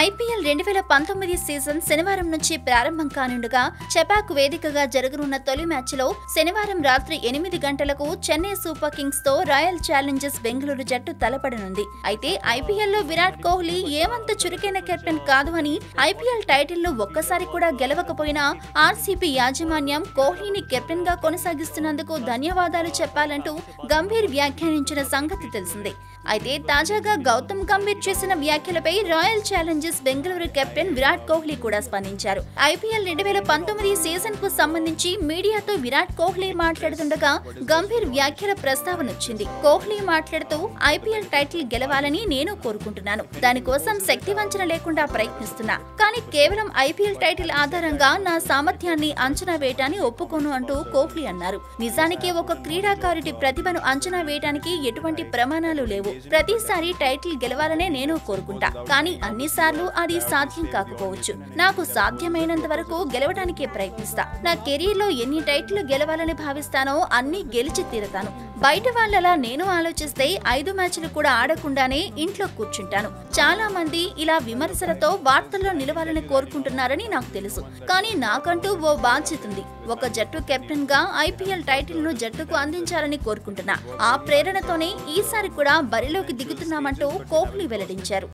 IPL 2019 season శనివారం నుంచి ప్రారంభం కానుండగా చెపాక్ వేదికగా జరగనున్న తొలి మ్యాచ్లో శనివారం రాత్రి 8 గంటలకు చెన్నై సూపర్ కింగ్స్ తో రాయల్ ఛాలెంజర్స్ బెంగళూరు జట్టు తలపడనుంది. అయితే ఐపీఎల్లో విరాట్ కోహ్లీ ఏమంత చురుకైన కెప్టెన్ కాదు అని, ఐపీఎల్ టైటిల్ ను ఒక్కసారి కూడా గెలవకపోయినా ఆర్సీబీ యాజమాన్యం కోహ్లీని కెప్టెన్ గా కొనసాగిస్తున్నందుకు ధన్యవాదాలు చెప్పాలంటూ గంభీర్ వ్యాఖ్యానించిన సంగతి తెలిసిందే. అయితే తాజాగా గౌతమ్ గంభీర్ చేసిన వ్యాఖ్యలపై royal Challengers Bengaluru captain Virat Kohli కూడా స్పందించారు. ఐపీఎల్ 2019 సీజన్ కు సంబంధించి మీడియాతో విరాట్ కోహ్లీ మాట్లాడుతుండగా గంభీర్ వ్యాఖ్యల ప్రస్తావన వచ్చింది. కోహ్లీ మాట్లాడుతూ ఐపీఎల్ టైటిల్ గెలవాలని నేను కోరుకుంటున్నాను. దానికోసం శక్తి వంచన లేకుండా ప్రయత్నిస్తున్నా. కానీ కేవలం ఐపీఎల్ టైటిల్ ఆధారంగా నా సామర్థ్యాన్ని అంచనా వేయటాన్ని ఒప్పుకోను అంటూ కోహ్లీ అన్నారు. నిజానికి ఒక క్రీడాకారుడి ప్రతిభను అంచనా వేయడానికి ఎటువంటి ప్రమాణాలు లేవు. ప్రతిసారి టైటిల్ గెలవాలనే నేను కోరుకుంటా. కానీ అన్నిసార్లు అది సాధ్యం కాకపోవచ్చు. నాకు సాధ్యమైనంత వరకు గెలవడానికే ప్రయత్నిస్తా. నా కెరీర్ లో ఎన్ని టైటిల్ గెలవాలని భావిస్తానో అన్ని గెలిచి తీరతాను. బయట వాళ్ళలా నేను ఆలోచిస్తే 5 మ్యాచ్లు కూడా ఆడకుండానే ఇంట్లో కూర్చుంటాను. చాలా మంది ఇలా విమర్శలతో వార్తల్లో నిలవాలని కోరుకుంటున్నారని నాకు తెలుసు. కానీ నాకంటూ ఓ బాధ్యత ఉంది. ఒక జట్టు కెప్టెన్ గా ఐపీఎల్ టైటిల్ ను జట్టుకు అందించాలని కోరుకుంటున్నా. ఆ ప్రేరణతోనే ఈసారి కూడా బరిలోకి దిగుతున్నామంటూ కోహ్లీ వెల్లడించారు.